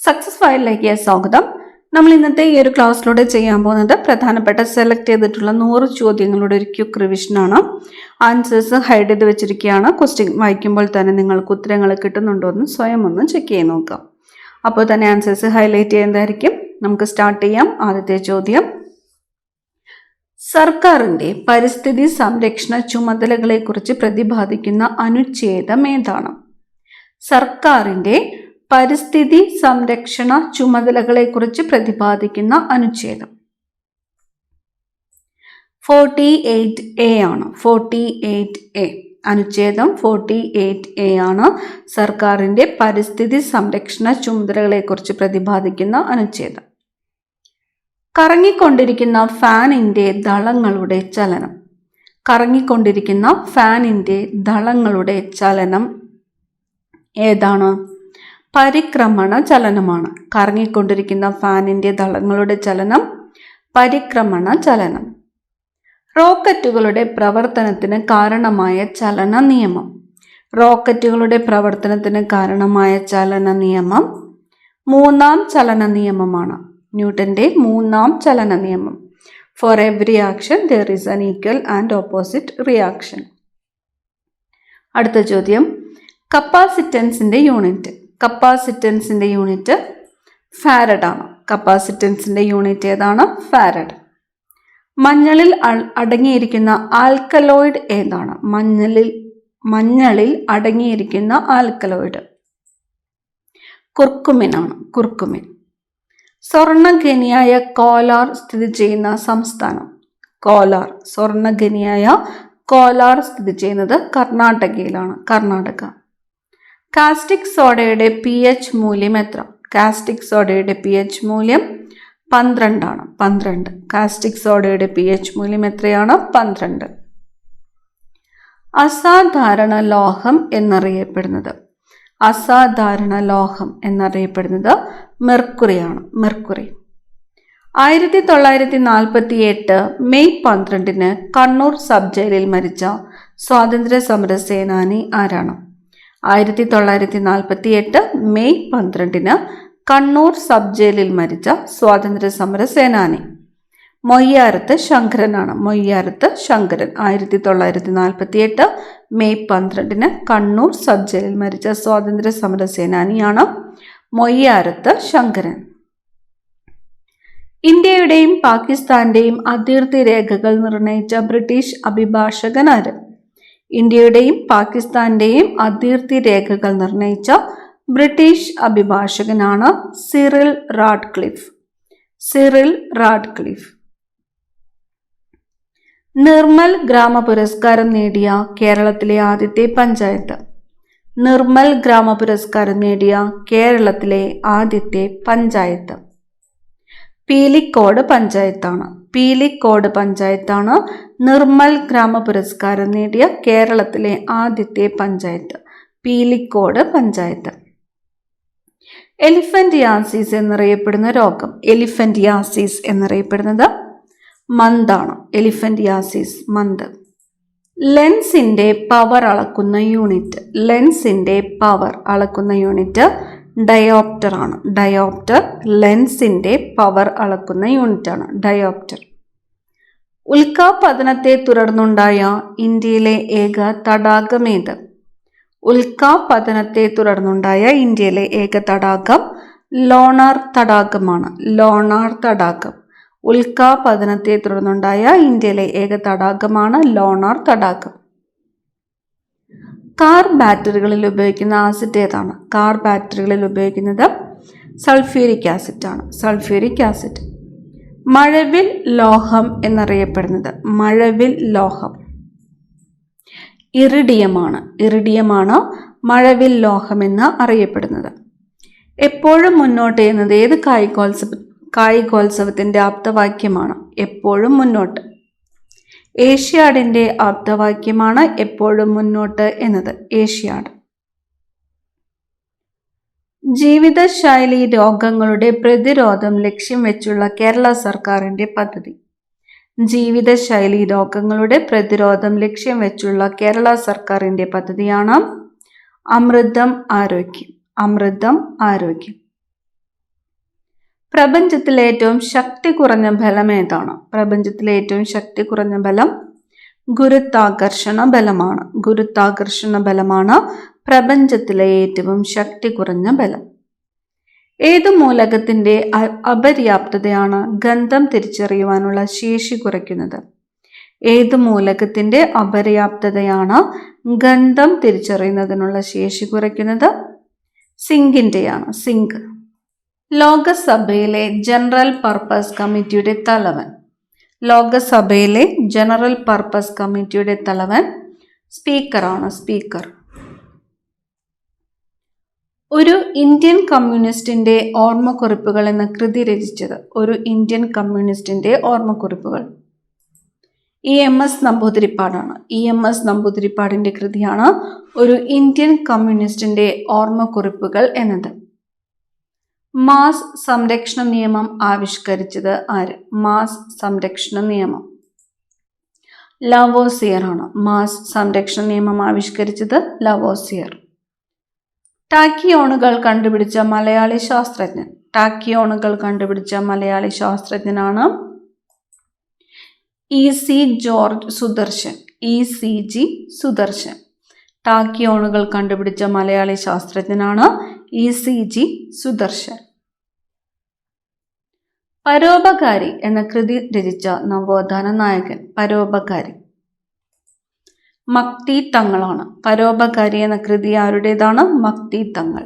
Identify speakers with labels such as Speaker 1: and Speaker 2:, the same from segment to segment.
Speaker 1: Success ഫയലിലേക്ക് സ്വാഗതം. നമ്മൾ ഇന്നത്തെ ഈ ഒരു ക്ലാസ്സിലൂടെ ചെയ്യാൻ പോകുന്നത് പ്രധാനപ്പെട്ട സെലക്ട് ചെയ്തിട്ടുള്ള 100 ചോദ്യങ്ങളുടെ ഒരു ക്വിക്ക് റിവിഷനാണ്. ആൻസേഴ്സ് ഹൈഡ് ചെയ്ത് വെച്ചിരിക്കുകയാണ്. ക്വസ്റ്റ്യൻ വായിക്കുമ്പോൾ തന്നെ നിങ്ങൾക്ക് ഉത്തരങ്ങൾ കിട്ടുന്നുണ്ടോ എന്ന് സ്വയം ഒന്ന് ചെക്ക് ചെയ്ത് നോക്കാം. അപ്പോൾ തന്നെ ആൻസേഴ്സ് ഹൈലൈറ്റ് ചെയ്യുന്നതായിരിക്കും. നമുക്ക് സ്റ്റാർട്ട് ചെയ്യാം. ആദ്യത്തെ ചോദ്യം, സർക്കാരിന്റെ പരിസ്ഥിതി സംരക്ഷണ ചുമതലകളെക്കുറിച്ച് പ്രതിപാദിക്കുന്ന അനുച്ഛേദം ഏതാണ്? സർക്കാരിന്റെ പരിസ്ഥിതി സംരക്ഷണ ചുമതലകളെക്കുറിച്ച് പ്രതിപാദിക്കുന്ന അനുച്ഛേദം 48A ആണ്. 48A അനുച്ഛേദം 48A ആണ്. സർക്കാരിന്റെ പരിസ്ഥിതി സംരക്ഷണ ചുമതലകളെക്കുറിച്ച് പ്രതിപാദിക്കുന്ന അനുച്ഛേദം. കറങ്ങിക്കൊണ്ടിരിക്കുന്ന ഫാനിന്റെ ദളങ്ങളുടെ ചലനം. കറങ്ങിക്കൊണ്ടിരിക്കുന്ന ഫാനിന്റെ ദളങ്ങളുടെ ചലനം ഏതാണ്? പരിക്രമണ ചലനമാണ്. കറങ്ങിക്കൊണ്ടിരിക്കുന്ന ഫാനിന്റെ ദളങ്ങളുടെ ചലനം പരിക്രമണ ചലനം. റോക്കറ്റുകളുടെ പ്രവർത്തനത്തിന് കാരണമായ ചലന നിയമം. റോക്കറ്റുകളുടെ പ്രവർത്തനത്തിന് കാരണമായ ചലന നിയമം 3ാം ചലന നിയമമാണ്. ന്യൂട്ടന്റെ 3ാം ചലന നിയമം. For every action there is an equal and opposite reaction. അടുത്ത ചോദ്യം, കപ്പാസിറ്റൻസിന്റെ യൂണിറ്റ്. കപ്പാസിറ്റൻസിന്റെ യൂണിറ്റ് ഫാരഡ് ആണ്. കപ്പാസിറ്റൻസിന്റെ യൂണിറ്റ് ഏതാണ്? ഫാരഡ്. മഞ്ഞളിൽ അടങ്ങിയിരിക്കുന്ന ആൽക്കലോയിഡ് ഏതാണ്? മഞ്ഞളിൽ അടങ്ങിയിരിക്കുന്ന ആൽക്കലോയിഡ് കുർക്കുമിൻ ആണ്. കുർക്കുമിൻ. സ്വർണ്ണഖനിയായ കോലാർ സ്ഥിതി ചെയ്യുന്ന സംസ്ഥാനം. കോലാർ. സ്വർണ്ണഖനിയായ കോലാർ സ്ഥിതി ചെയ്യുന്നത് കർണാടകയിലാണ്. കർണാടക. കാസ്റ്റിക് സോഡയുടെ pH മൂല്യം എത്ര? കാസ്റ്റിക് സോഡയുടെ pH മൂല്യം 12 ആണ്. 12. കാസ്റ്റിക് സോഡയുടെ pH മൂല്യം എത്രയാണ്? 12. അസാധാരണ ലോഹം എന്നറിയപ്പെടുന്നത്. അസാധാരണ ലോഹം എന്നറിയപ്പെടുന്നത് മെർക്കുറിയാണ്. മെർക്കുറി. 1948 മെയ് 12 കണ്ണൂർ സബ് ജയിലിൽ മരിച്ച സ്വാതന്ത്ര്യ സമര സേനാനി ആരാണ്? 1948 മെയ് 12 കണ്ണൂർ സബ് ജയിലിൽ മരിച്ച സ്വാതന്ത്ര്യ സമര സേനാനി മൊയ്യാരത്ത് ശങ്കരനാണ്. മൊയ്യാരത്ത് ശങ്കരൻ. 1948 മെയ് 12 കണ്ണൂർ സബ് ജയിലിൽ മരിച്ച സ്വാതന്ത്ര്യ സമര സേനാനിയാണ് മൊയ്യാരത്ത് ശങ്കരൻ. ഇന്ത്യയുടെയും പാകിസ്ഥാന്റെയും അതിർത്തി രേഖകൾ നിർണയിച്ച ബ്രിട്ടീഷ് അഭിഭാഷകൻ ആര്? ഇന്ത്യയുടെയും പാകിസ്ഥാന്റെയും അതിർത്തി രേഖകൾ നിർണയിച്ച ബ്രിട്ടീഷ് അഭിഭാഷകനാണ് Cyril Radcliffe. Cyril Radcliffe. Nirmal Gram പുരസ്കാരം നേടിയ കേരളത്തിലെ ആദ്യത്തെ പഞ്ചായത്ത്. നിർമ്മൽ ഗ്രാമ പുരസ്കാരം നേടിയ കേരളത്തിലെ ആദ്യത്തെ പഞ്ചായത്ത് പീലിക്കോട് പഞ്ചായത്താണ്. പീലിക്കോട് പഞ്ചായത്താണ് നിർമ്മൽ ഗ്രാമ പുരസ്കാരം നേടിയ കേരളത്തിലെ ആദ്യത്തെ പഞ്ചായത്ത്. പീലിക്കോട് പഞ്ചായത്ത്. എലിഫന്റിയാസിസ് എന്നറിയപ്പെടുന്ന രോഗം. എലിഫന്റിയാസിസ് എന്നറിയപ്പെടുന്നത് മന്താണ്. Elephantiasis month. ലെൻസിന്റെ പവർ അളക്കുന്ന യൂണിറ്റ്. ലെൻസിന്റെ പവർ അളക്കുന്ന യൂണിറ്റ് ഡയോപ്റ്റർ ആണ്. ഡയോപ്റ്റർ ലെൻസിന്റെ പവർ അളക്കുന്ന യൂണിറ്റ് ആണ്. ഡയോപ്റ്റർ. ഉൽക്കാപതനത്തെ തുടർന്നുണ്ടായ ഇന്ത്യയിലെ ഏക തടാകമേത്? ഉൽക്കാപതനത്തെ തുടർന്നുണ്ടായ ഇന്ത്യയിലെ ഏക തടാകം ലോണാർ തടാകമാണ്. ലോണാർ തടാകം. ഉൽക്കാപതനത്തെ തുടർന്നുണ്ടായ ഇന്ത്യയിലെ ഏക തടാകമാണ് ലോണാർ തടാകം. കാർ ബാറ്ററികളിൽ ഉപയോഗിക്കുന്ന ആസിഡ് ഏതാണ്? കാർ ബാറ്ററികളിൽ ഉപയോഗിക്കുന്നത് സൾഫ്യൂരിക് ആസിഡ് ആണ്. Sulphuric acid. മഴവിൽ ലോഹം എന്നറിയപ്പെടുന്നത്. മഴവിൽ ലോഹം ഇറിഡിയമാണ്. ഇറിഡിയമാണ് മഴവിൽ ലോഹം എന്ന് അറിയപ്പെടുന്നത്. എപ്പോഴും മുന്നോട്ട് എന്നത് ഏത് കായികോത്സവത്തിന്റെ ആപ്തവാക്യമാണ്? എപ്പോഴും മുന്നോട്ട്. ഏഷ്യാഡിന്റെ ആപ്തവാക്യമാണ് എപ്പോഴും മുന്നോട്ട് എന്നത്. ഏഷ്യാഡ്. ജീവിതശൈലി രോഗങ്ങളുടെ പ്രതിരോധം ലക്ഷ്യം വെച്ചുള്ള കേരള സർക്കാരിന്റെ പദ്ധതി. ജീവിതശൈലി രോഗങ്ങളുടെ പ്രതിരോധം ലക്ഷ്യം വെച്ചുള്ള കേരള സർക്കാരിന്റെ പദ്ധതിയാണ് അമൃതം ആരോഗ്യം. അമൃതം ആരോഗ്യം. പ്രപഞ്ചത്തിലെ ഏറ്റവും ശക്തി കുറഞ്ഞ ബലം ഏതാണ്? പ്രപഞ്ചത്തിലെ ഏറ്റവും ശക്തി കുറഞ്ഞ ബലം ഗുരുത്വാകർഷണ ബലമാണ്. ഗുരുത്വാകർഷണ ബലമാണ് പ്രപഞ്ചത്തിലെ ഏറ്റവും ശക്തി കുറഞ്ഞ ബലം. ഏത് മൂലകത്തിന്റെ അപര്യാപ്തതയാണ് ഗന്ധം തിരിച്ചറിയുവാനുള്ള ശേഷി കുറയ്ക്കുന്നത്? ഏത് മൂലകത്തിന്റെ അപര്യാപ്തതയാണ് ഗന്ധം തിരിച്ചറിയുന്നതിനുള്ള ശേഷി കുറയ്ക്കുന്നത്? സിങ്കിന്റെയാണ്. സിങ്ക്. ലോകസഭയിലെ ജനറൽ പർപ്പസ് കമ്മിറ്റിയുടെ തലവൻ. ലോകസഭയിലെ ജനറൽ പർപ്പസ് കമ്മിറ്റിയുടെ തലവൻ സ്പീക്കറാണ്. സ്പീക്കർ. ഒരു ഇന്ത്യൻ കമ്മ്യൂണിസ്റ്റിന്റെ ഓർമ്മക്കുറിപ്പുകൾ എന്ന കൃതി രചിച്ചത്? ഒരു ഇന്ത്യൻ കമ്മ്യൂണിസ്റ്റിന്റെ ഓർമ്മക്കുറിപ്പുകൾ EMS നമ്പൂതിരിപ്പാടാണ്. EMS നമ്പൂതിരിപ്പാടിന്റെ കൃതിയാണ് ഒരു ഇന്ത്യൻ കമ്മ്യൂണിസ്റ്റിന്റെ ഓർമ്മക്കുറിപ്പുകൾ എന്നത്. മാസ് സംരക്ഷണ നിയമം ആവിഷ്കരിച്ചത് ആര്? മാസ് സംരക്ഷണ നിയമം ലവോസിയർ ആണ്. മാസ് സംരക്ഷണ നിയമം ആവിഷ്കരിച്ചത് ലവോസിയർ. ടാക്കിയോണുകൾ കണ്ടുപിടിച്ച മലയാളി ശാസ്ത്രജ്ഞൻ. ടാക്കിയോണുകൾ കണ്ടുപിടിച്ച മലയാളി ശാസ്ത്രജ്ഞനാണ് EC George Sudarshan. ECG Sudarshan. ടാക്കിയോണുകൾ കണ്ടുപിടിച്ച മലയാളി ശാസ്ത്രജ്ഞനാണ് ECG സുദർശൻ. പരോപകാരി എന്ന കൃതി രചിച്ച നവോത്ഥാന നായകൻ? പരോപകാരി മക്തി തങ്ങളാണ്. പരോപകാരി എന്ന കൃതി ആരുടേതാണ്? മക്തി തങ്ങൾ.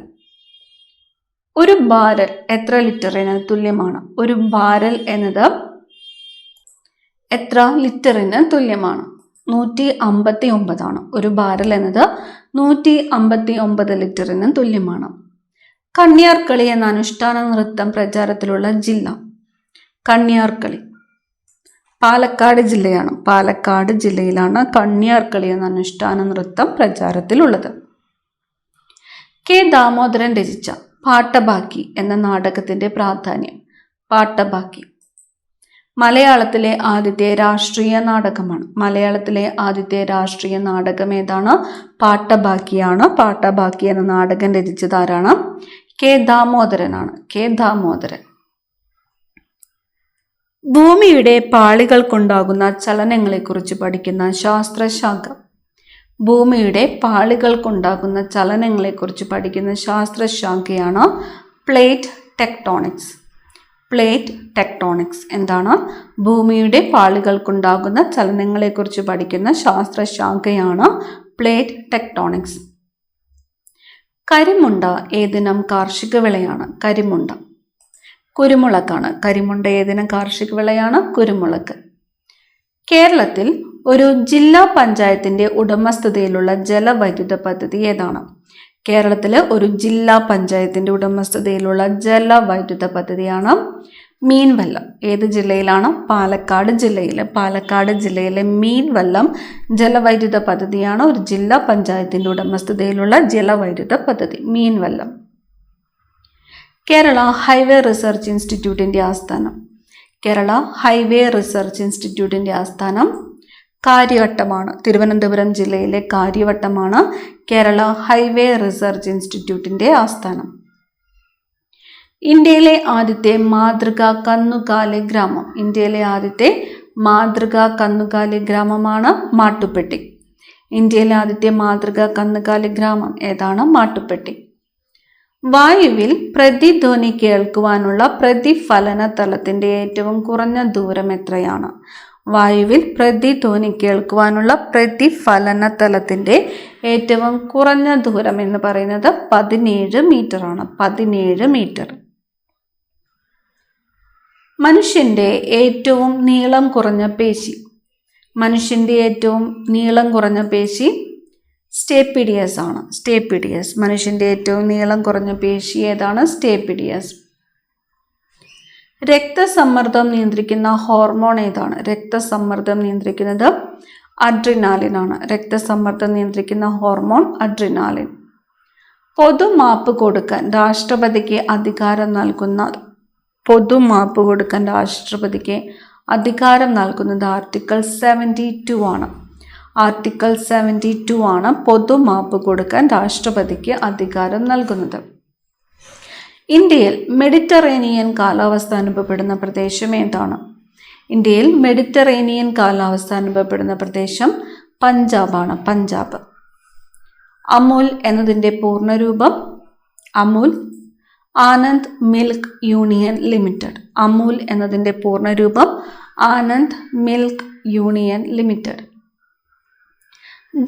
Speaker 1: ഒരു ബാരൽ എത്ര ലിറ്ററിന് തുല്യമാണ്? ഒരു ബാരൽ എന്നത് എത്ര ലിറ്ററിന് തുല്യമാണ്? 159 ആണ്. ഒരു ബാരൽ എന്നത് 159 ലിറ്ററിന് തുല്യമാണ്. കണ്യാർകളി എന്ന അനുഷ്ഠാന നൃത്തം പ്രചാരത്തിലുള്ള ജില്ല? കണ്യാർകളി പാലക്കാട് ജില്ലയാണ്. പാലക്കാട് ജില്ലയിലാണ് കണ്യാർകളി എന്ന അനുഷ്ഠാന നൃത്തം പ്രചാരത്തിലുള്ളത്. K. ദാമോദരൻ രചിച്ച പാട്ടബാക്കി എന്ന നാടകത്തിന്റെ പ്രാധാന്യം? പാട്ടബാക്കി മലയാളത്തിലെ ആദ്യത്തെ രാഷ്ട്രീയ നാടകമാണ്. മലയാളത്തിലെ ആദ്യത്തെ രാഷ്ട്രീയ നാടകം ഏതാണ്? പാട്ടബാക്കിയാണ്. പാട്ടബാക്കി എന്ന നാടകം രചിച്ചത് ആരാണ്? K. ദാമോദരനാണ്. K. ദാമോദരൻ. ഭൂമിയുടെ പാളികൾക്കുണ്ടാകുന്ന ചലനങ്ങളെക്കുറിച്ച് പഠിക്കുന്ന ശാസ്ത്രശാഖ? ഭൂമിയുടെ പാളികൾക്കുണ്ടാകുന്ന ചലനങ്ങളെക്കുറിച്ച് പഠിക്കുന്ന ശാസ്ത്രശാഖയാണ് പ്ലേറ്റ് ടെക്ടോണിക്സ്. പ്ലേറ്റ് ടെക്ടോണിക്സ് എന്താണ്? ഭൂമിയുടെ പാളികൾക്കുണ്ടാകുന്ന ചലനങ്ങളെക്കുറിച്ച് പഠിക്കുന്ന ശാസ്ത്രശാഖയാണ് പ്ലേറ്റ് ടെക്ടോണിക്സ്. കരിമുണ്ട ഏതിനം കാർഷിക വിളയാണ്? കരിമുണ്ട കുരുമുളകാണ്. കരിമുണ്ട ഏതിനം കാർഷിക വിളയാണ്? കുരുമുളക്. കേരളത്തിൽ ഒരു ജില്ലാ പഞ്ചായത്തിന്റെ ഉടമസ്ഥതയിലുള്ള ജലവൈദ്യുത പദ്ധതി ഏതാണ്? കേരളത്തിലെ ഒരു ജില്ലാ പഞ്ചായത്തിന്റെ ഉടമസ്ഥതയിലുള്ള ജലവൈദ്യുത പദ്ധതിയാണ് മീൻവല്ലം. ഏത് ജില്ലയിലാണ്? പാലക്കാട് ജില്ലയിൽ. പാലക്കാട് ജില്ലയിലെ മീൻവല്ലം ജലവൈദ്യുത പദ്ധതിയാണ് ഒരു ജില്ലാ പഞ്ചായത്തിന്റെ ഉടമസ്ഥതയിലുള്ള ജലവൈദ്യുത പദ്ധതി മീൻവല്ലം. കേരള ഹൈവേ റിസർച്ച് ഇൻസ്റ്റിറ്റ്യൂട്ടിന്റെ ആസ്ഥാനം? കേരള ഹൈവേ റിസർച്ച് ഇൻസ്റ്റിറ്റ്യൂട്ടിന്റെ ആസ്ഥാനം കാര്യവട്ടമാണ്. തിരുവനന്തപുരം ജില്ലയിലെ കാര്യവട്ടമാണ് കേരള ഹൈവേ റിസർച്ച് ഇൻസ്റ്റിറ്റ്യൂട്ടിന്റെ ആസ്ഥാനം. ഇന്ത്യയിലെ ആദ്യത്തെ മാതൃകാ കന്നുകാലി ഗ്രാമം? ഇന്ത്യയിലെ ആദ്യത്തെ മാതൃകാ കന്നുകാലി ഗ്രാമമാണ് മാട്ടുപ്പെട്ടി. ഇന്ത്യയിലെ ആദ്യത്തെ മാതൃകാ കന്നുകാലി ഗ്രാമം ഏതാണ്? മാട്ടുപ്പെട്ടി. വായുവിൽ പ്രതിധ്വനി കേൾക്കുവാനുള്ള പ്രതിഫലന തലത്തിന്റെ ഏറ്റവും കുറഞ്ഞ ദൂരം എത്രയാണ്? വായുവിൽ പ്രതിധ്വനി കേൾക്കുവാനുള്ള പ്രതിഫലന തലത്തിന്റെ ഏറ്റവും കുറഞ്ഞ ദൂരം എന്ന് പറയുന്നത് 17 മീറ്റർ ആണ്. 17 മീറ്റർ. മനുഷ്യന്റെ ഏറ്റവും നീളം കുറഞ്ഞ പേശി? മനുഷ്യന്റെ ഏറ്റവും നീളം കുറഞ്ഞ പേശി സ്റ്റേപ്പിഡിയസ് ആണ്. സ്റ്റേപ്പിഡിയസ്. മനുഷ്യന്റെ ഏറ്റവും നീളം കുറഞ്ഞ പേശി ഏതാണ്? സ്റ്റേപ്പിഡിയസ്. രക്തസമ്മർദ്ദം നിയന്ത്രിക്കുന്ന ഹോർമോൺ ഏതാണ്? രക്തസമ്മർദ്ദം നിയന്ത്രിക്കുന്നത് അഡ്രിനാലിൻ ആണ്. രക്തസമ്മർദ്ദം നിയന്ത്രിക്കുന്ന ഹോർമോൺ അഡ്രിനാലിൻ. പൊതുമാപ്പ് കൊടുക്കാൻ രാഷ്ട്രപതിക്ക് അധികാരം നൽകുന്നത്? പൊതുമാപ്പ് കൊടുക്കാൻ രാഷ്ട്രപതിക്ക് അധികാരം നൽകുന്നത് ആർട്ടിക്കിൾ 72 ആണ്. ആർട്ടിക്കിൾ 72 ആണ് പൊതുമാപ്പ് കൊടുക്കാൻ രാഷ്ട്രപതിക്ക് അധികാരം നൽകുന്നത്. ഇന്ത്യയിൽ മെഡിറ്ററേനിയൻ കാലാവസ്ഥ അനുഭവപ്പെടുന്ന പ്രദേശം ഏതാണ്? ഇന്ത്യയിൽ മെഡിറ്ററേനിയൻ കാലാവസ്ഥ അനുഭവപ്പെടുന്ന പ്രദേശം പഞ്ചാബാണ്, പഞ്ചാബ്. അമുൽ എന്നതിൻ്റെ പൂർണ്ണരൂപം? Amul Anand milk union limited. Amul എന്നതിൻ്റെ പൂർണ്ണരൂപം ആനന്ദ് മിൽക്ക് യൂണിയൻ ലിമിറ്റഡ്.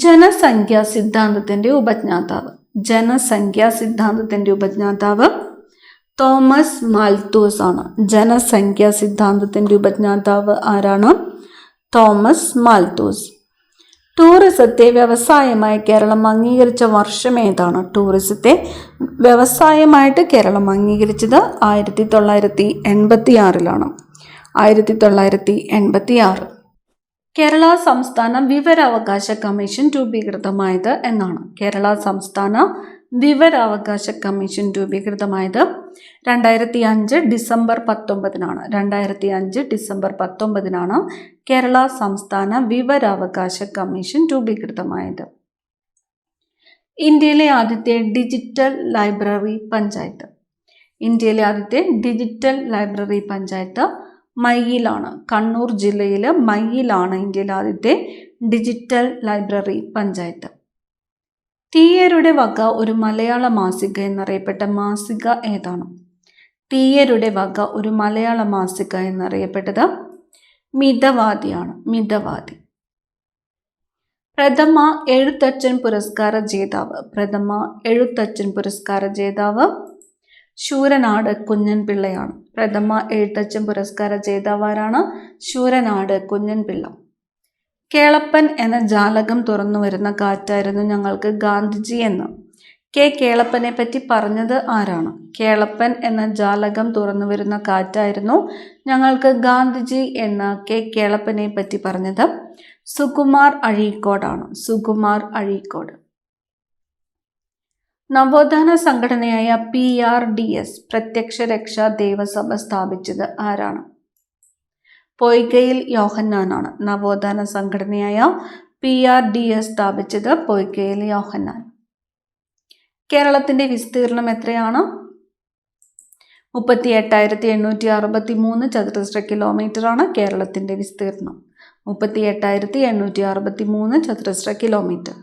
Speaker 1: ജനസംഖ്യാ സിദ്ധാന്തത്തിൻ്റെ ഉപജ്ഞാതാവ്? ജനസംഖ്യാ സിദ്ധാന്തത്തിൻ്റെ ഉപജ്ഞാതാവ് തോമസ് മാൽത്തൂസ് ആണ്. ജനസംഖ്യാ സിദ്ധാന്തത്തിൻ്റെ ഉപജ്ഞാതാവ് ആരാണ്? Thomas Malthus. ടൂറിസത്തെ വ്യവസായമായി കേരളം അംഗീകരിച്ച വർഷം ഏതാണ്? ടൂറിസത്തെ വ്യവസായമായിട്ട് കേരളം അംഗീകരിച്ചത് 1986. 1986. കേരള സംസ്ഥാന വിവരാവകാശ കമ്മീഷൻ രൂപീകൃതമായത് എന്നാണ്? കേരള സംസ്ഥാന വിവരാവകാശ കമ്മീഷൻ രൂപീകൃതമായത് 2005 ഡിസംബർ 19. 2005 ഡിസംബർ 19 കേരള സംസ്ഥാന വിവരാവകാശ കമ്മീഷൻ രൂപീകൃതമായത്. ഇന്ത്യയിലെ ആദ്യത്തെ ഡിജിറ്റൽ ലൈബ്രറി പഞ്ചായത്ത്? ഇന്ത്യയിലെ ആദ്യത്തെ ഡിജിറ്റൽ ലൈബ്രറി പഞ്ചായത്ത് മയ്യിലാണ്. കണ്ണൂർ ജില്ലയിലെ മയ്യിലാണ് ഇന്ത്യയിലെ ആദ്യത്തെ ഡിജിറ്റൽ ലൈബ്രറി പഞ്ചായത്ത്. തീയരുടെ വക ഒരു മലയാള മാസിക എന്നറിയപ്പെട്ട മാസിക ഏതാണ്? തീയരുടെ വക ഒരു മലയാള മാസിക എന്നറിയപ്പെട്ടത് മിതവാദിയാണ്, മിതവാദി. പ്രഥമ എഴുത്തച്ഛൻ പുരസ്കാര ജേതാവ്? പ്രഥമ എഴുത്തച്ഛൻ പുരസ്കാര ജേതാവ് ശൂരനാട് കുഞ്ഞൻപിള്ളയാണ്. പ്രഥമ എഴുത്തച്ഛൻ പുരസ്കാര ജേതാവ് ആരാണ്? ശൂരനാട് കുഞ്ഞൻപിള്ള. കേളപ്പൻ എന്ന ജാലകം തുറന്നു വരുന്ന കാറ്റായിരുന്നു ഞങ്ങൾക്ക് ഗാന്ധിജി എന്ന് കെ കേളപ്പനെ പറ്റി പറഞ്ഞത് ആരാണ്? കേളപ്പൻ എന്ന ജാലകം തുറന്നു വരുന്ന കാറ്റായിരുന്നു ഞങ്ങൾക്ക് ഗാന്ധിജി എന്ന കെ കേളപ്പനെ പറ്റി പറഞ്ഞത് സുകുമാർ അഴീക്കോടാണ്. സുകുമാർ അഴീക്കോട്. നവോത്ഥാന സംഘടനയായ PRDS പ്രത്യക്ഷ രക്ഷാ ദേവസഭ സ്ഥാപിച്ചത് ആരാണ്? പൊയ്കയിൽ യോഹന്നാനാണ്. നവോത്ഥാന സംഘടനയായ PRDS സ്ഥാപിച്ചത് പൊയ്കയിൽ യോഹന്നാൻ. കേരളത്തിന്റെ വിസ്തീർണം എത്രയാണ്? 38,863 ചതുരശ്ര കിലോമീറ്റർ ആണ് കേരളത്തിന്റെ വിസ്തീർണം. 38,863 ചതുരശ്ര കിലോമീറ്റർ.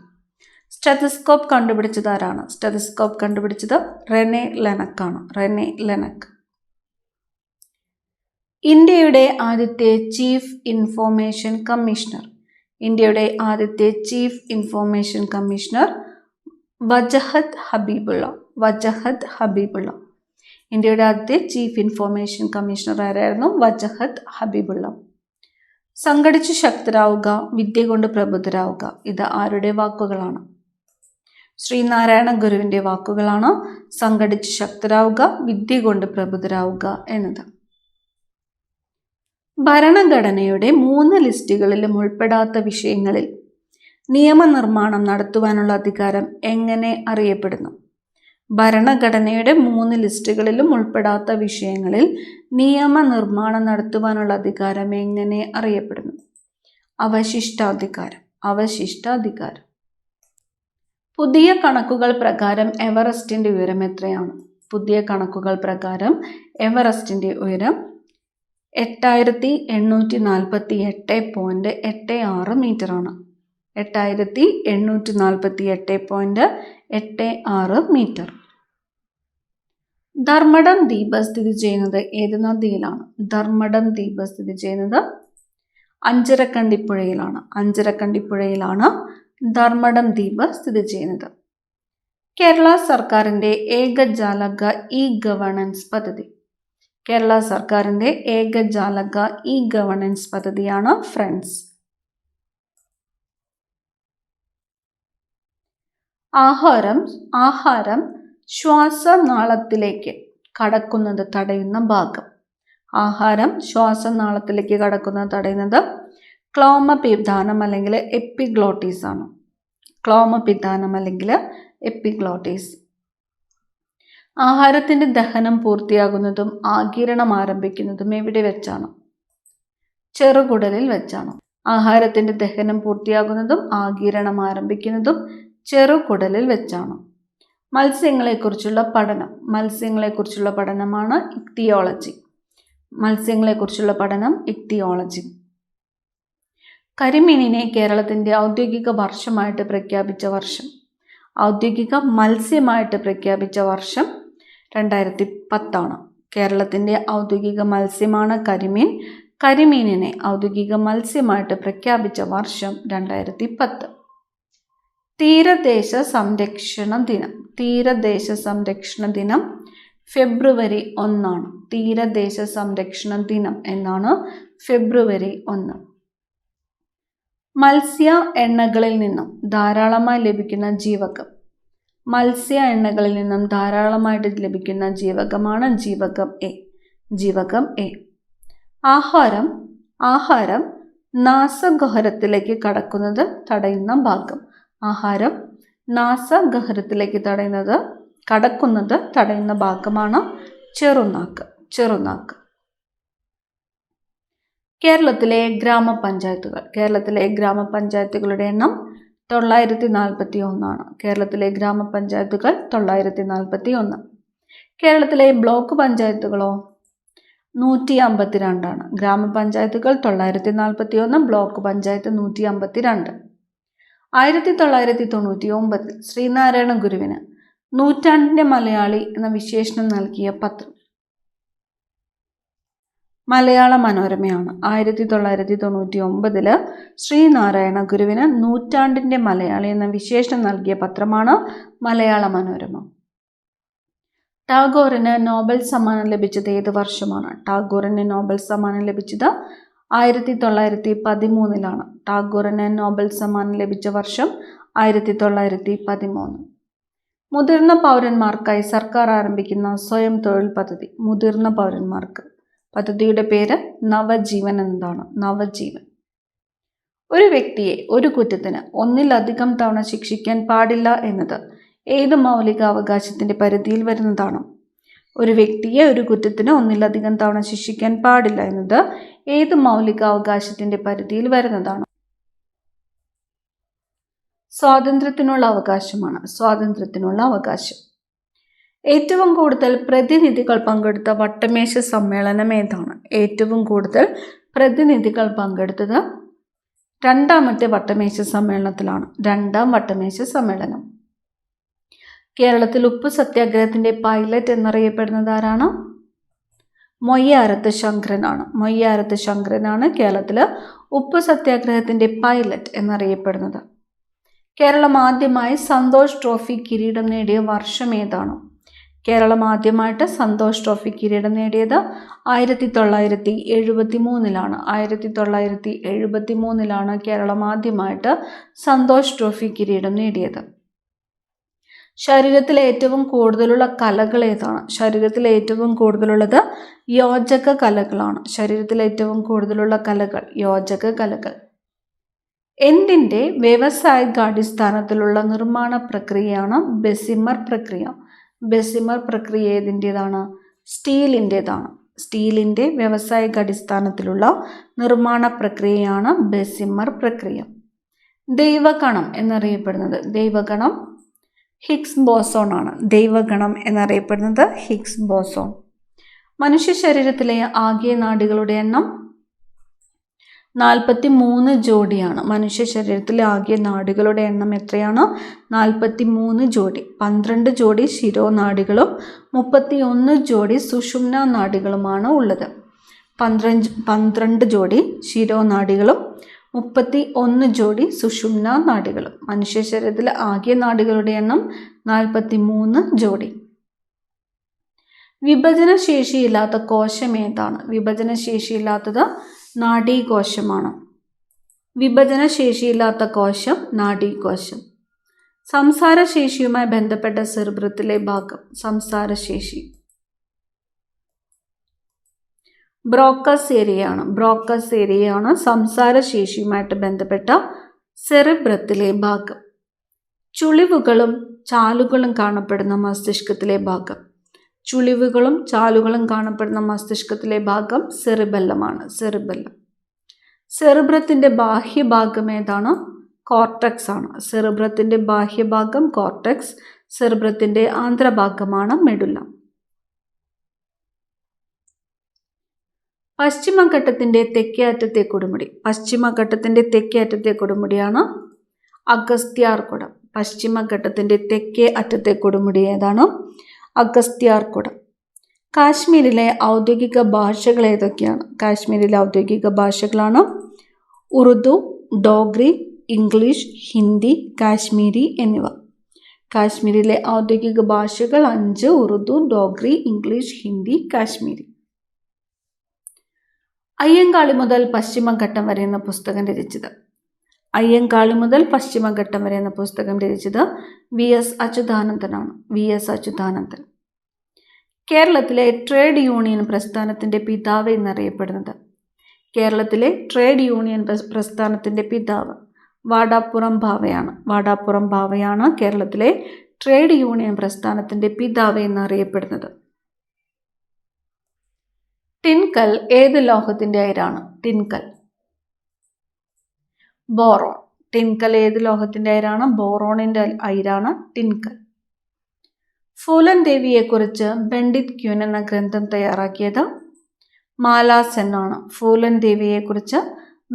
Speaker 1: സ്റ്റെതസ്കോപ്പ് കണ്ടുപിടിച്ചത് ആരാണ്? സ്റ്റെതസ്കോപ്പ് കണ്ടുപിടിച്ചത് റെനെ ലെനക്ക് ആണ്. Rene Laennec. ഇന്ത്യയുടെ ആദ്യത്തെ ചീഫ് ഇൻഫോർമേഷൻ കമ്മീഷണർ? ഇന്ത്യയുടെ ആദ്യത്തെ chief information commissioner Wajahat Habibullah. Wajahat Habibullah. ഇന്ത്യയുടെ ആദ്യത്തെ ചീഫ് ഇൻഫോർമേഷൻ കമ്മീഷണർ ആരായിരുന്നു? വജഹത് ഹബീബുള്ള. സംഘടിച്ചു ശക്തരാവുക, വിദ്യ കൊണ്ട് പ്രബുദ്ധരാവുക. ഇത് ആരുടെ വാക്കുകളാണ്? ശ്രീനാരായണ ഗുരുവിൻ്റെ വാക്കുകളാണ്. സംഘടിച്ചു ശക്തരാവുക, വിദ്യ കൊണ്ട് പ്രബുദ്ധരാവുക എന്നത്. ഭരണഘടനയുടെ 3 ലിസ്റ്റുകളിലും ഉൾപ്പെടാത്ത വിഷയങ്ങളിൽ നിയമനിർമ്മാണം നടത്തുവാനുള്ള അധികാരം എങ്ങനെ അറിയപ്പെടുന്നു? ഭരണഘടനയുടെ 3 ലിസ്റ്റുകളിലും ഉൾപ്പെടാത്ത വിഷയങ്ങളിൽ നിയമനിർമ്മാണം നടത്തുവാനുള്ള അധികാരം എങ്ങനെ അറിയപ്പെടുന്നു? അവശിഷ്ടാധികാരം. അവശിഷ്ടാധികാരം. പുതിയ കണക്കുകൾ പ്രകാരം എവറസ്റ്റിന്റെ ഉയരം എത്രയാണ്? പുതിയ കണക്കുകൾ പ്രകാരം എവറസ്റ്റിന്റെ ഉയരം 8848.86 മീറ്റർ ആണ്. 8848.86 മീറ്റർ. ധർമ്മടം ദ്വീപ് സ്ഥിതി ചെയ്യുന്നത് ഏത് നദിയിലാണ്? ധർമ്മടം ദ്വീപ് സ്ഥിതി ചെയ്യുന്നത് അഞ്ചരക്കണ്ടിപ്പുഴയിലാണ്. അഞ്ചരക്കണ്ടിപ്പുഴയിലാണ് ധർമ്മടം ദ്വീപ് സ്ഥിതി ചെയ്യുന്നത്. കേരള സർക്കാരിൻ്റെ ഏകജാലക ഗവേണൻസ് പദ്ധതി? കേരള സർക്കാരിൻ്റെ ഏകജാലക ഗവേണൻസ് പദ്ധതിയാണ് ഫ്രണ്ട്സ്. ആഹാരം ശ്വാസനാളത്തിലേക്ക് കടക്കുന്നത് തടയുന്ന ഭാഗം? ആഹാരം ശ്വാസനാളത്തിലേക്ക് കടക്കുന്നത് തടയുന്നത് ക്ലോമപിധാനം അല്ലെങ്കിൽ എപ്പിഗ്ലോട്ടീസ് ആണ്. ക്ലോമപിധാനം അല്ലെങ്കിൽ എപ്പിഗ്ലോട്ടീസ്. ആഹാരത്തിൻ്റെ ദഹനം പൂർത്തിയാകുന്നതും ആഗിരണം ആരംഭിക്കുന്നതും എവിടെ വെച്ചാണ്? ചെറുകുടലിൽ വെച്ചാണ്. ആഹാരത്തിൻ്റെ ദഹനം പൂർത്തിയാകുന്നതും ആഗിരണം ആരംഭിക്കുന്നതും ചെറുകുടലിൽ വെച്ചാണ്. മത്സ്യങ്ങളെക്കുറിച്ചുള്ള പഠനം. മത്സ്യങ്ങളെക്കുറിച്ചുള്ള പഠനമാണ് ഇക്തിയോളജി. മത്സ്യങ്ങളെക്കുറിച്ചുള്ള പഠനം ഇക്തിയോളജി. കരിമീനിനെ കേരളത്തിൻ്റെ ഔദ്യോഗിക വർഷമായിട്ട് പ്രഖ്യാപിച്ച വർഷം. ഔദ്യോഗിക മത്സ്യമായിട്ട് പ്രഖ്യാപിച്ച വർഷം 2010. കേരളത്തിൻ്റെ ഔദ്യോഗിക മത്സ്യമാണ് കരിമീൻ. കരിമീനിനെ ഔദ്യോഗിക മത്സ്യമായിട്ട് പ്രഖ്യാപിച്ച വർഷം 2010. തീരദേശ സംരക്ഷണ ദിനം. തീരദേശ സംരക്ഷണ ദിനം ഫെബ്രുവരി 1. തീരദേശ സംരക്ഷണ ദിനം എന്നാണ് ഫെബ്രുവരി 1. മത്സ്യ എണ്ണകളിൽ നിന്നും ധാരാളമായി ലഭിക്കുന്ന ജീവകം. മത്സ്യ എണ്ണകളിൽ നിന്നും ധാരാളമായിട്ട് ലഭിക്കുന്ന ജീവകമാണ് ജീവകം എ. ജീവകം എ. ആഹാരം നാസഗഹ്വരത്തിലേക്ക് കടക്കുന്നത് തടയുന്ന ഭാഗം. ആഹാരം നാസഗഹ്വരത്തിലേക്ക് കടക്കുന്നത് തടയുന്ന ഭാഗമാണ് ചെറുനാക്ക്. ചെറുനാക്ക്. കേരളത്തിലെ ഗ്രാമപഞ്ചായത്തുകൾ. കേരളത്തിലെ ഗ്രാമപഞ്ചായത്തുകളുടെ എണ്ണം 941. കേരളത്തിലെ ഗ്രാമപഞ്ചായത്തുകൾ 941. കേരളത്തിലെ ബ്ലോക്ക് പഞ്ചായത്തുകളോ 152. ഗ്രാമപഞ്ചായത്തുകൾ 941, ബ്ലോക്ക് പഞ്ചായത്ത് 152. 1999 ശ്രീനാരായണ ഗുരുവിന് നൂറ്റാണ്ടിൻ്റെ മലയാളി എന്ന വിശേഷണം നൽകിയ പത്രം. മലയാള മനോരമയാണ്. 1999 ശ്രീനാരായണ ഗുരുവിന് നൂറ്റാണ്ടിൻ്റെ മലയാളി എന്ന വിശേഷണം നൽകിയ പത്രമാണ് മലയാള മനോരമ. ടാഗോറിന് നോബൽ സമ്മാനം ലഭിച്ചത് ഏത് വർഷമാണ്? ടാഗോറിന് നോബൽ സമ്മാനം ലഭിച്ചത് 1913. ടാഗോറിന് നോബൽ സമ്മാനം ലഭിച്ച വർഷം 1913. മുതിർന്ന പൗരന്മാർക്കായി സർക്കാർ ആരംഭിക്കുന്ന സ്വയം തൊഴിൽ പദ്ധതി. മുതിർന്ന പൗരന്മാർക്ക്. പദ്ധതിയുടെ പേര് നവജീവൻ എന്നതാണ്. നവജീവൻ. ഒരു വ്യക്തിയെ ഒരു കുറ്റത്തിന് ഒന്നിലധികം തവണ ശിക്ഷിക്കാൻ പാടില്ല എന്നത് ഏത് മൗലികാവകാശത്തിൻ്റെ പരിധിയിൽ വരുന്നതാണ്? ഒരു വ്യക്തിയെ ഒരു കുറ്റത്തിന് ഒന്നിലധികം തവണ ശിക്ഷിക്കാൻ പാടില്ല എന്നത് ഏത് മൗലികാവകാശത്തിൻ്റെ പരിധിയിൽ വരുന്നതാണ്? സ്വാതന്ത്ര്യത്തിനുള്ള അവകാശമാണ്. സ്വാതന്ത്ര്യത്തിനുള്ള അവകാശം. ഏറ്റവും കൂടുതൽ പ്രതിനിധികൾ പങ്കെടുത്ത വട്ടമേശ സമ്മേളനം ഏതാണ്? ഏറ്റവും കൂടുതൽ പ്രതിനിധികൾ പങ്കെടുത്തത് രണ്ടാമത്തെ വട്ടമേശ സമ്മേളനത്തിലാണ്. രണ്ടാം വട്ടമേശ സമ്മേളനം. കേരളത്തിൽ ഉപ്പ് സത്യാഗ്രഹത്തിൻ്റെ പൈലറ്റ് എന്നറിയപ്പെടുന്നത് ആരാണ്? മൊയ്യാരത്ത് ശങ്കരനാണ്. മൊയ്യാരത്ത് ശങ്കരനാണ് കേരളത്തിൽ ഉപ്പ് സത്യാഗ്രഹത്തിൻ്റെ പൈലറ്റ് എന്നറിയപ്പെടുന്നത്. കേരളം ആദ്യമായി സന്തോഷ് ട്രോഫി കിരീടം നേടിയ വർഷം ഏതാണ്? കേരളം ആദ്യമായിട്ട് സന്തോഷ് ട്രോഫി കിരീടം നേടിയത് 1973. 1973 കേരളം ആദ്യമായിട്ട് സന്തോഷ് ട്രോഫി കിരീടം നേടിയത്. ശരീരത്തിൽ ഏറ്റവും കൂടുതലുള്ള കലകൾ ഏതാണ്? ശരീരത്തിൽ ഏറ്റവും കൂടുതലുള്ളത് യോജക കലകളാണ്. ശരീരത്തിൽ ഏറ്റവും കൂടുതലുള്ള കലകൾ യോജക കലകൾ. എന്തിൻ്റെ വ്യാവസായികാടിസ്ഥാനത്തിലുള്ള നിർമ്മാണ പ്രക്രിയയാണ് ബെസിമർ പ്രക്രിയ? ബെസിമർ പ്രക്രിയ ഏതിൻ്റേതാണ്? സ്റ്റീലിൻ്റേതാണ്. സ്റ്റീലിൻ്റെ വ്യാവസായികാടിസ്ഥാനത്തിലുള്ള നിർമ്മാണ പ്രക്രിയയാണ് ബെസിമർ പ്രക്രിയ. ദൈവഗണം എന്നറിയപ്പെടുന്നത്. ദൈവഗണം ഹിഗ്സ് ബോസോൺ ആണ്. ദൈവഗണം എന്നറിയപ്പെടുന്നത് ഹിഗ്സ് ബോസോൺ. മനുഷ്യ ശരീരത്തിലെ ആകെ നാഡികളുടെ എണ്ണം 43 ജോഡിയാണ്. മനുഷ്യ ശരീരത്തിലെ ആകെ നാഡികളുടെ എണ്ണം എത്രയാണ്? 43 ജോഡി. 12 ജോഡി ശിരോനാഡികളും 31 ജോഡി സുഷുമ്ന നാഡികളുമാണ് ഉള്ളത്. 12 ജോഡി ശിരോനാഡികളും 31 ജോഡി സുഷുമ്ന നാഡികളും. മനുഷ്യ ശരീരത്തിലെ ആകെ നാഡികളുടെ എണ്ണം 43 ജോഡി. വിഭജനശേഷിയില്ലാത്ത കോശം ഏതാണ്? വിഭജനശേഷിയില്ലാത്തത് നാഡീകോശമാണ്. വിഭജനശേഷിയില്ലാത്ത കോശം നാഡീകോശം. സംസാരശേഷിയുമായി ബന്ധപ്പെട്ട സെറിബ്രത്തിലെ ഭാഗം. സംസാരശേഷി ബ്രോക്കസ് ഏരിയയാണ്. ബ്രോക്കസ് ഏരിയയാണ് സംസാരശേഷിയുമായിട്ട് ബന്ധപ്പെട്ട സെറിബ്രത്തിലെ ഭാഗം. ചുളിവുകളും ചാലുകളും കാണപ്പെടുന്ന മസ്തിഷ്കത്തിലെ ഭാഗം. ചുളിവുകളും ചാലുകളും കാണപ്പെടുന്ന മസ്തിഷ്കത്തിലെ ഭാഗം സെറിബെല്ലമാണ്. സെറിബെല്ലം. സെറിബ്രത്തിൻ്റെ ബാഹ്യഭാഗം ഏതാണ്? കോർട്ടക്സ് ആണ്. സെറിബ്രത്തിൻ്റെ ബാഹ്യഭാഗം കോർട്ടക്സ്. സെറിബ്രത്തിന്റെ ആന്തരഭാഗമാണ് മെഡുല്ല. പശ്ചിമഘട്ടത്തിന്റെ തെക്കേ അറ്റത്തെ കൊടുമുടി. പശ്ചിമഘട്ടത്തിന്റെ തെക്കേ അറ്റത്തെ കൊടുമുടിയാണ് അഗസ്ത്യാർകുടം. പശ്ചിമഘട്ടത്തിന്റെ തെക്കേ അറ്റത്തെ കൊടുമുടി ഏതാണ്? അഗസ്ത്യാർകുടം. കാശ്മീരിലെ ഔദ്യോഗിക ഭാഷകൾ ഏതൊക്കെയാണ്? കാശ്മീരിലെ ഔദ്യോഗിക ഭാഷകളാണ് ഉറുദു, ഡോഗ്രി, ഇംഗ്ലീഷ്, ഹിന്ദി, കാശ്മീരി എന്നിവ. കാശ്മീരിലെ ഔദ്യോഗിക ഭാഷകൾ 5: ഉറുദു, ഡോഗ്രി, ഇംഗ്ലീഷ്, ഹിന്ദി, കാശ്മീരി. അയ്യങ്കാളി മുതൽ പശ്ചിമഘട്ടം വരെ എന്ന പുസ്തകം രചിച്ചത്? അയ്യങ്കാളി മുതൽ പശ്ചിമഘട്ടം വരെ എന്ന പുസ്തകം രചിച്ചത് VS അച്യുതാനന്ദനാണ്. VS അച്യുതാനന്ദൻ. കേരളത്തിലെ ട്രേഡ് യൂണിയൻ പ്രസ്ഥാനത്തിന്റെ പിതാവ് എന്നറിയപ്പെടുന്നത്? കേരളത്തിലെ ട്രേഡ് യൂണിയൻ പ്രസ്ഥാനത്തിന്റെ പിതാവ് വാടാപ്പുറം ഭാവയാണ്. വാടാപ്പുറം ഭാവയാണ് കേരളത്തിലെ ട്രേഡ് യൂണിയൻ പ്രസ്ഥാനത്തിന്റെ പിതാവ് എന്നറിയപ്പെടുന്നത്. ടിൻകൽ ഏത് ലോഹത്തിന്റെ അയിരാണ്? ടിൻകൽ ബോറോൺ. ടിൻകൽ ഏത് ലോഹത്തിന്റെ അയിരാണ്? ബോറോണിന്റെ അയിരാണ് ടിൻകൽ. ഫൂലൻ ദേവിയെക്കുറിച്ച് പണ്ഡിറ്റ് ക്യൂൻ എന്ന ഗ്രന്ഥം തയ്യാറാക്കിയത് മാലാ സെൻ ആണ്. ഫൂലൻ ദേവിയെക്കുറിച്ച്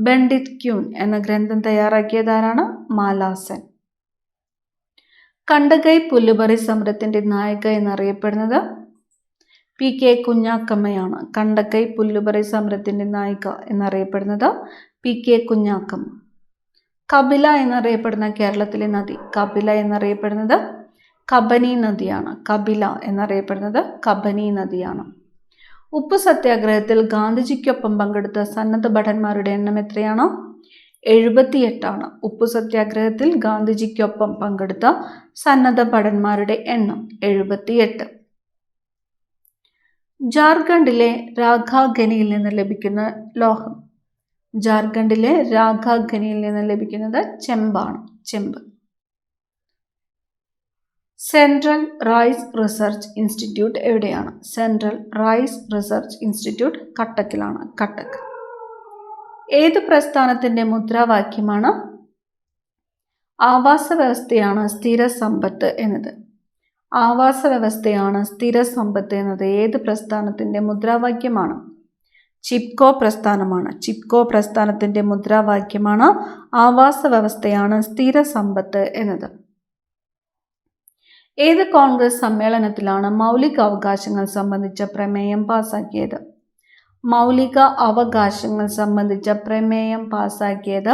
Speaker 1: പണ്ഡിറ്റ് ക്യൂൻ എന്ന ഗ്രന്ഥം തയ്യാറാക്കിയതാരാണ്? മാലാ സെൻ. കണ്ടകൈ പുല്ലുപറി സമരത്തിന്റെ നായിക എന്നറിയപ്പെടുന്നത് PK കുഞ്ഞാക്കമ്മയാണ്. കണ്ടകൈ പുല്ലുപറി സമരത്തിന്റെ നായിക എന്നറിയപ്പെടുന്നത് PK കുഞ്ഞാക്കമ്മ. കപില എന്നറിയപ്പെടുന്ന കേരളത്തിലെ നദി? കപില എന്നറിയപ്പെടുന്നത് കബനി നദിയാണ്. കപില എന്നറിയപ്പെടുന്നത് കബനി നദിയാണ്. ഉപ്പു സത്യാഗ്രഹത്തിൽ ഗാന്ധിജിക്കൊപ്പം പങ്കെടുത്ത സന്നദ്ധ ഭടന്മാരുടെ എണ്ണം എത്രയാണ്? 78 ആണ്. ഉപ്പു സത്യാഗ്രഹത്തിൽ ഗാന്ധിജിക്കൊപ്പം പങ്കെടുത്ത സന്നദ്ധ ഭടന്മാരുടെ എണ്ണം 78. ജാർഖണ്ഡിലെ രാഘാഖനിയിൽ നിന്ന് ലഭിക്കുന്ന ലോഹം? ജാർഖണ്ഡിലെ രാഘാഖനിയിൽ നിന്ന് ലഭിക്കുന്നത് ചെമ്പാണ്. ചെമ്പ്. സെൻട്രൽ റൈസ് റിസർച്ച് ഇൻസ്റ്റിറ്റ്യൂട്ട് എവിടെയാണ്? സെൻട്രൽ റൈസ് റിസർച്ച് ഇൻസ്റ്റിറ്റ്യൂട്ട് കട്ടക്കിലാണ്. കട്ടക്ക്. ഏത് പ്രസ്ഥാനത്തിന്റെ മുദ്രാവാക്യമാണ് ആവാസ വ്യവസ്ഥയാണ് സ്ഥിര സമ്പത്ത് എന്നത്? ആവാസ വ്യവസ്ഥയാണ് സ്ഥിര സമ്പത്ത് എന്നത് ഏത് പ്രസ്ഥാനത്തിന്റെ മുദ്രാവാക്യമാണ്? ചിപ്കോ പ്രസ്ഥാനമാണ്. ചിപ്കോ പ്രസ്ഥാനത്തിന്റെ മുദ്രാവാക്യമാണ് ആവാസ വ്യവസ്ഥയാണ് സ്ഥിര സമ്പത്ത് എന്നത്. ഏത് കോൺഗ്രസ് സമ്മേളനത്തിലാണ് മൗലിക അവകാശങ്ങൾ സംബന്ധിച്ച പ്രമേയം പാസാക്കിയത്? മൗലിക അവകാശങ്ങൾ സംബന്ധിച്ച പ്രമേയം പാസാക്കിയത്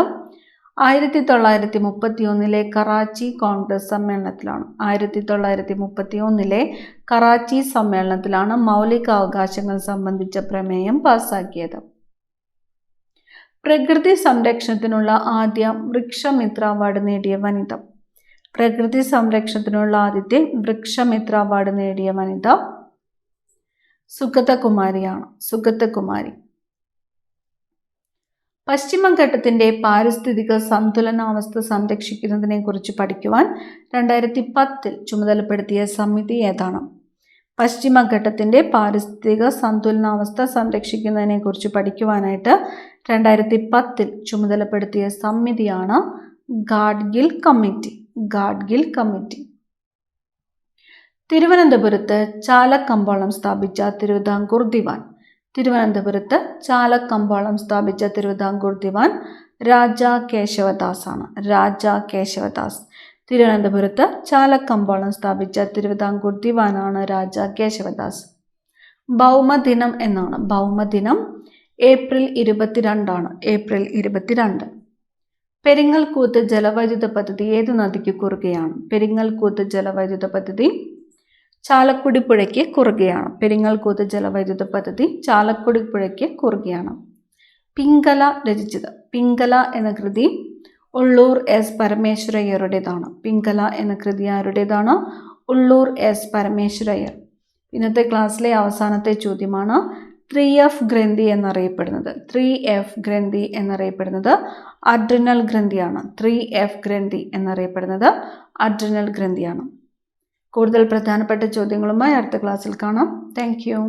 Speaker 1: 1931 കറാച്ചി കോൺഗ്രസ് സമ്മേളനത്തിലാണ്. 1931 കറാച്ചി സമ്മേളനത്തിലാണ് മൗലിക അവകാശങ്ങൾ സംബന്ധിച്ച പ്രമേയം പാസാക്കിയത്. പ്രകൃതി സംരക്ഷണത്തിനുള്ള ആദ്യ വൃക്ഷമിത്ര അവാർഡ് നേടിയ വനിത? പ്രകൃതി സംരക്ഷണത്തിനുള്ള ആദ്യത്തെ വൃക്ഷമിത്ര അവാർഡ് നേടിയ വനിത സുഗതകുമാരിയാണ്. സുഗതകുമാരി. പശ്ചിമഘട്ടത്തിന്റെ പാരിസ്ഥിതിക സന്തുലനാവസ്ഥ സംരക്ഷിക്കുന്നതിനെ കുറിച്ച് പഠിക്കുവാൻ 2010 ചുമതലപ്പെടുത്തിയ സമിതി ഏതാണ്? പശ്ചിമഘട്ടത്തിന്റെ പാരിസ്ഥിതിക സന്തുലനാവസ്ഥ സംരക്ഷിക്കുന്നതിനെ കുറിച്ച് പഠിക്കുവാനായിട്ട് 2010 ചുമതലപ്പെടുത്തിയ സമിതിയാണ് ഗാഡ്ഗിൽ കമ്മിറ്റി. ഗാഡ്ഗിൽ കമ്മിറ്റി. തിരുവനന്തപുരത്ത് ചാലക്കമ്പോളം സ്ഥാപിച്ച തിരുവിതാംകൂർ ദിവാൻ? തിരുവനന്തപുരത്ത് ചാലക്കമ്പോളം സ്ഥാപിച്ച തിരുവിതാംകൂർ ദിവാൻ രാജാ കേശവദാസ് ആണ്. രാജാ കേശവദാസ്. തിരുവനന്തപുരത്ത് ചാലക്കമ്പോളം സ്ഥാപിച്ച തിരുവിതാംകൂർ ദിവാനാണ് രാജാ കേശവദാസ്. ഭൗമദിനം എന്നാണ്. ഭൗമദിനം ഏപ്രിൽ 22 ആണ്. ഏപ്രിൽ 22. പെരിങ്ങൽകൂത്ത് ജലവൈദ്യുത പദ്ധതി ഏത് നദിക്ക് കുറുകെയാണ്? പെരിങ്ങൽകൂത്ത് ജലവൈദ്യുത പദ്ധതി ചാലക്കുടി പുഴയ്ക്ക് കുറുകെയാണ്. പെരിങ്ങൽകൂത്ത് ജലവൈദ്യുത പദ്ധതി ചാലക്കുടി പുഴയ്ക്ക് കുറുകെയാണ്. പിംഗല രചിച്ചത്? പിംഗല എന്ന കൃതി ഉള്ളൂർ എസ് പരമേശ്വരയ്യരുടേതാണ്. പിംഗല എന്ന കൃതി ആരുടേതാണ്? ഉള്ളൂർ എസ് പരമേശ്വരയ്യർ. ഇന്നത്തെ ക്ലാസ്സിലെ അവസാനത്തെ ചോദ്യമാണ് 3F ഗ്രന്ഥി എന്നറിയപ്പെടുന്നത്. 3F ഗ്രന്ഥി എന്നറിയപ്പെടുന്നത് അഡ്രിനൽ ഗ്രന്ഥിയാണ്. 3F ഗ്രന്ഥി എന്നറിയപ്പെടുന്നത് അഡ്രിനൽ ഗ്രന്ഥിയാണ്. കൂടുതൽ പ്രധാനപ്പെട്ട ചോദ്യങ്ങളുമായി അടുത്ത ക്ലാസ്സിൽ കാണാം. Thank you.